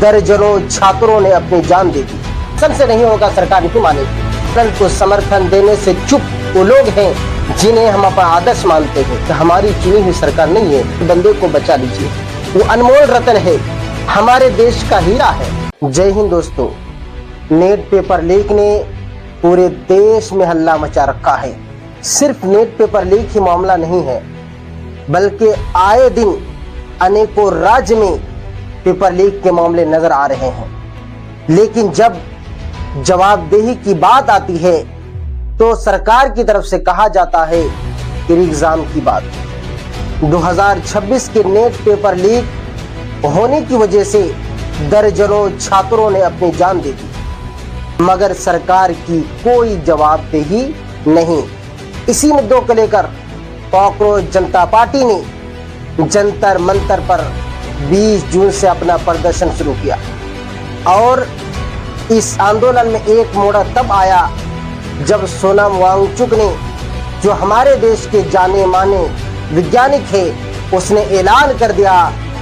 दर्जनों छात्रों ने अपनी जान दे दी। सन से नहीं होगा सरकार नहीं मानेगी। सन को समर्थन देने से चुप वो लोग हैं जिन्हें हम अपना आदर्श मानते हैं कि हमारी चुनी हुई सरकार नहीं है, बंदे को बचा लीजिए। वो अनमोल रतन है, हमारे देश का हीरा है। जय हिंद दोस्तों। नेट पेपर लीक ने पूरे देश में हल्ला मचा रखा है। सिर्फ नेट पेपर लीक ही मामला नहीं है, बल्कि आए दिन अनेकों राज्य में पेपर लीक के मामले नजर आ रहे हैं। लेकिन जब जवाबदेही की बात आती है तो सरकार की तरफ से कहा जाता है कि एग्जाम की बात। 2026 के नेट पेपर लीक होने की वजह से दर्जनों छात्रों ने अपनी जान दे दी, मगर सरकार की कोई जवाबदेही नहीं। इसी मुद्दों को लेकर कॉकरोच जनता पार्टी ने जंतर मंतर पर 20 जून से अपना प्रदर्शन शुरू किया और इस आंदोलन में एक मोड़ तब आया जब सोनम वांगचुक ने, जो हमारे देश के जाने माने वैज्ञानिक है, उसने ऐलान कर दिया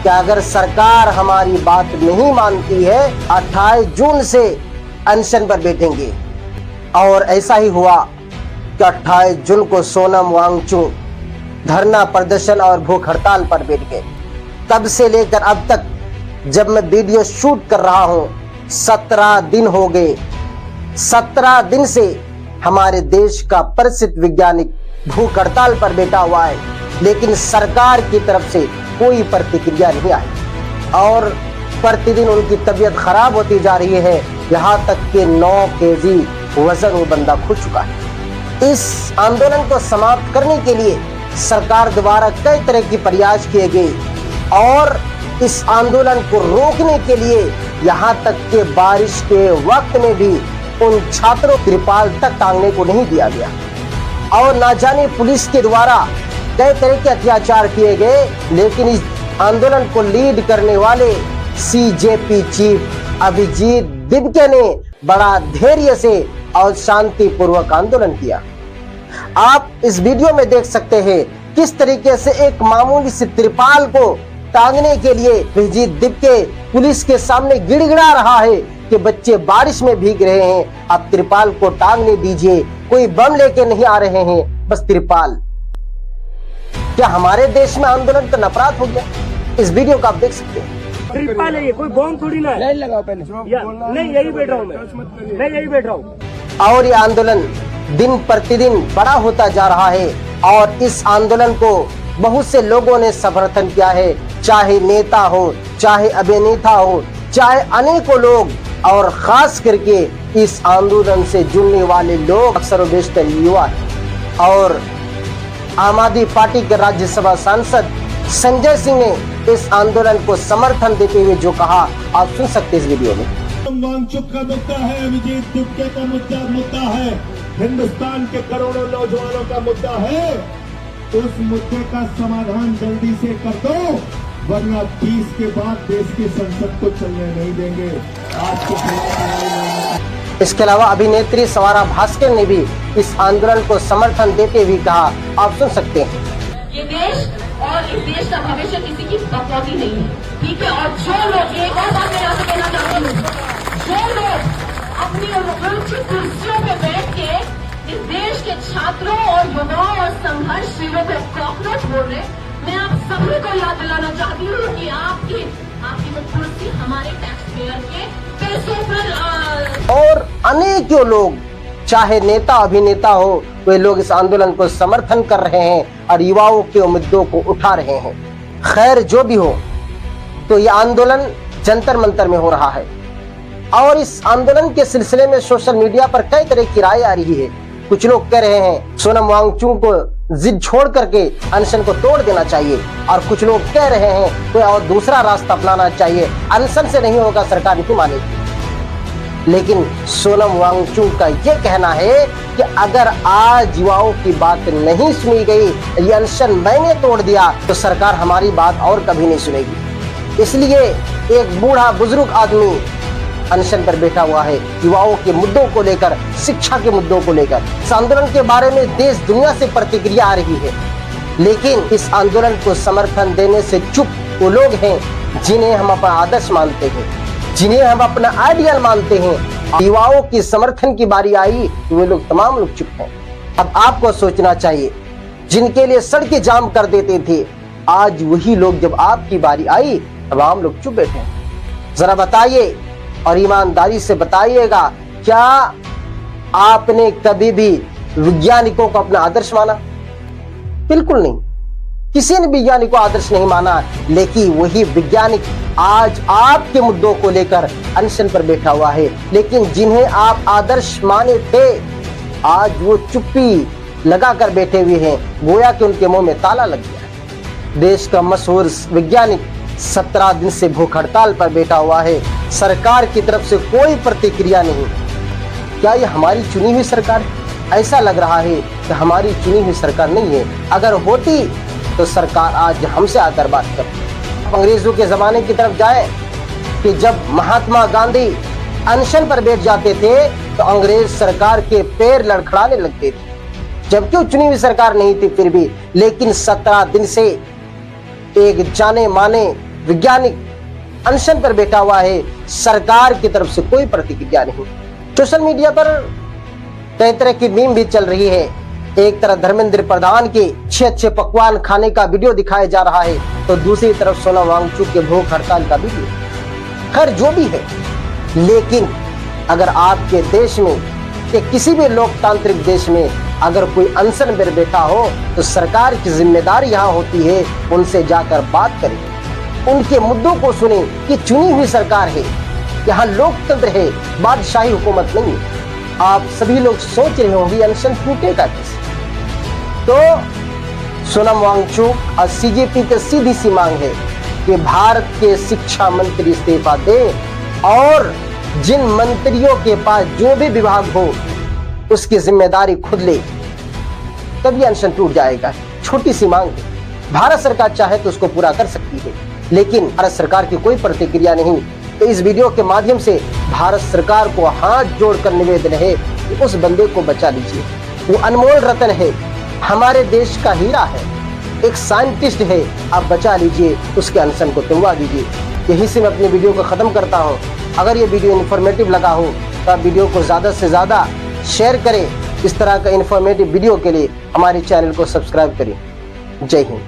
कि अगर सरकार हमारी बात नहीं मानती है 28 जून से अनशन पर बैठेंगे। और ऐसा ही हुआ कि 28 जून को सोनम वांगचुक धरना प्रदर्शन और भूख हड़ताल पर बैठ गए। तब से लेकर अब तक जब मैं वीडियो शूट कर रहा हूं 17 दिन हो गए। 17 दिन से हमारे देश का प्रसिद्ध वैज्ञानिक भूख हड़ताल पर बैठा हुआ है, लेकिन सरकार की तरफ से कोई प्रतिक्रिया नहीं आई और प्रतिदिन उनकी तबीयत खराब होती जा रही है। यहाँ तक कि 9 केजी वजन वो बंदा खो चुका है। इस आंदोलन को समाप्त करने के लिए सरकार द्वारा कई तरह के प्रयास किए गए और इस आंदोलन को रोकने के लिए यहाँ तक कि बारिश के वक्त में भी उन छात्रों त्रिपाल तक टांगने को नहीं दिया गया और ना जाने पुलिस के द्वारा कई तरह के अत्याचार किए गए। लेकिन इस आंदोलन को लीड करने वाले सीजेपी चीफ अभिजीत दिब्के ने बड़ा धैर्य से और शांतिपूर्वक आंदोलन किया। आप इस वीडियो में देख सकते हैं किस तरीके से एक मामूली सी त्रिपाल को टांगने के लिए अभिजीत दिब्के पुलिस के सामने गिड़गिड़ा रहा है कि बच्चे बारिश में भीग रहे हैं, आप त्रिपाल को टांगने दीजिए, कोई बम लेके नहीं आ रहे हैं, बस त्रिपाल। क्या हमारे देश में आंदोलन का अपराध हो गया? इस वीडियो को आप देख सकते हैं। त्रिपाल है ये, कोई बॉम्ब थोड़ी ना है। लगाओ पहले। नहीं, यही बैठ रहा हूँ मैं यही बैठ रहा हूँ। और ये आंदोलन दिन प्रतिदिन बड़ा होता जा रहा है और इस आंदोलन को बहुत से लोगों ने समर्थन किया है, चाहे नेता हो, चाहे अभिनेता हो, चाहे अनेकों लोग, और खास करके इस आंदोलन से जुड़ने वाले लोग अक्सर बेशतर युवा हैं। और आम आदमी पार्टी के राज्यसभा सांसद संजय सिंह ने इस आंदोलन को समर्थन देते हुए जो कहा, आप सुन सकते हैं इस वीडियो में। वांगचुक का मुद्दा है, अभिजीत दिब्के का मुद्दा है, हिंदुस्तान के करोड़ों नौजवानों का मुद्दा है। उस मुद्दे का समाधान जल्दी से कर दो, वरना 20 के बाद देश की संसद को चलने नहीं देंगे। आज के इसके अलावा अभिनेत्री सवारा भास्कर ने भी इस आंदोलन को समर्थन देते हुए कहा, आप सुन सकते हैं। ये देश और इस देश का भविष्य किसी की बकौती नहीं है, ठीक है। और जो लोग, एक और बात मैं यहाँ से कहना चाहती हूँ, जो लोग अपनी उनकी कुर्सियों पे बैठ के इस देश के छात्रों और युवाओं और संघर्षशीलों को कॉकरोच बोल रहे, मैं आप सभी को याद दिलाना चाहती हूँ कि आपकी वो कुर्सी हमारे टैक्स पेयर के पैसों पर। और अनेकों लोग, चाहे नेता अभिनेता हो, वे लोग इस आंदोलन को समर्थन कर रहे हैं और युवाओं के मुद्दों को उठा रहे हैं। खैर जो भी हो, तो ये आंदोलन जंतर मंतर में हो रहा है और इस आंदोलन के सिलसिले में सोशल मीडिया पर कई तरह की राय आ रही है। कुछ लोग कह रहे हैं सोनम वांगचुक को जिद छोड़ करके अनशन को तोड़ देना चाहिए और कुछ लोग कह रहे हैं कोई और दूसरा रास्ता अपनाना चाहिए, अनशन से नहीं होगा, सरकार नहीं मानेगी। लेकिन सोनम वांगचुक का ये कहना है कि अगर आज युवाओं की बात नहीं सुनी गई, ये अनशन मैंने तोड़ दिया, तो सरकार हमारी बात और कभी नहीं सुनेगी। इसलिए एक बूढ़ा बुजुर्ग आदमी अनशन पर बैठा हुआ है युवाओं के मुद्दों को लेकर, शिक्षा के मुद्दों को लेकर। इस आंदोलन के बारे में देश दुनिया से प्रतिक्रिया आ रही है, लेकिन इस आंदोलन को समर्थन देने से चुप वो लोग हैं जिन्हें हम अपना आदर्श मानते हैं। जिन्हें हम अपना आइडियल मानते हैं, युवाओं की समर्थन की बारी आई तो वे लोग तमाम लोग चुप हैं। अब आपको सोचना चाहिए, जिनके लिए सड़कें जाम कर देते थे, आज वही लोग जब आपकी बारी आई तब आम लोग चुप बैठे हैं। जरा बताइए और ईमानदारी से बताइएगा, क्या आपने कभी भी वैज्ञानिकों को अपना आदर्श माना? बिल्कुल नहीं, किसी ने वैज्ञानिक को आदर्श नहीं माना। लेकिन वही वैज्ञानिक आज आपके मुद्दों को लेकर अनशन पर बैठा हुआ है। लेकिन जिन्हें आप आदर्श माने थे, आज वो चुप्पी लगाकर बैठे हुए हैं, गोया कि उनके मुंह में ताला लग गया है। देश का मशहूर वैज्ञानिक 17 दिन से भूख हड़ताल पर बैठा हुआ है, सरकार की तरफ से कोई प्रतिक्रिया नहीं। क्या ये हमारी चुनी हुई सरकार? ऐसा लग रहा है कि हमारी चुनी हुई सरकार नहीं है। अगर होती तो सरकार आज हमसे आकर बात करती। अंग्रेजों के जमाने की तरफ जाए कि जब महात्मा गांधी अनशन पर बैठ जाते थे तो अंग्रेज सरकार के पैर लड़खड़ाने लगते थे, जबकि चुनी हुई सरकार नहीं थी फिर भी। लेकिन 17 दिन से एक जाने माने वैज्ञानिक अनशन पर बैठा हुआ है, सरकार की तरफ से कोई प्रतिक्रिया नहीं। सोशल मीडिया पर कई तरह की मीम भी चल रही है। एक तरफ धर्मेंद्र प्रधान के अच्छे पकवान खाने का वीडियो दिखाया जा रहा है, तो दूसरी तरफ सोनम वांगचुक के भूख हड़ताल का वीडियो। खैर जो भी है, लेकिन अगर आपके देश में कि किसी भी लोकतांत्रिक देश में अगर कोई अनशन पर बैठा हो तो सरकार की जिम्मेदारी यहाँ होती है उनसे जाकर बात करें, उनके मुद्दों को सुने कि चुनी हुई सरकार है, यहाँ लोकतंत्र है, बादशाही हुकूमत नहीं है। आप सभी लोग सोच रहे होंगे अनशन टूटेगा कैसे? तो सोनम वांगचुक और सीजेपी की सीधी सी मांग है कि भारत के शिक्षा मंत्री इस्तीफा दे और जिन मंत्रियों के पास जो भी विभाग हो उसकी जिम्मेदारी खुद ले, तभी अनशन टूट जाएगा। छोटी सी मांग है, भारत सरकार चाहे तो उसको पूरा कर सकती है, लेकिन भारत सरकार की कोई प्रतिक्रिया नहीं। तो इस वीडियो के माध्यम से भारत सरकार को हाथ जोड़कर निवेदन है कि उस बंदे को बचा लीजिए। वो अनमोल रत्न है, हमारे देश का हीरा है, एक साइंटिस्ट है, आप बचा लीजिए, उसके अनशन को तुड़वा दीजिए। यही से मैं अपनी वीडियो को खत्म करता हूँ। अगर ये वीडियो इन्फॉर्मेटिव लगा हो तो आप वीडियो को ज़्यादा से ज़्यादा शेयर करें। इस तरह का इन्फॉर्मेटिव वीडियो के लिए हमारे चैनल को सब्सक्राइब करें। जय हिंद।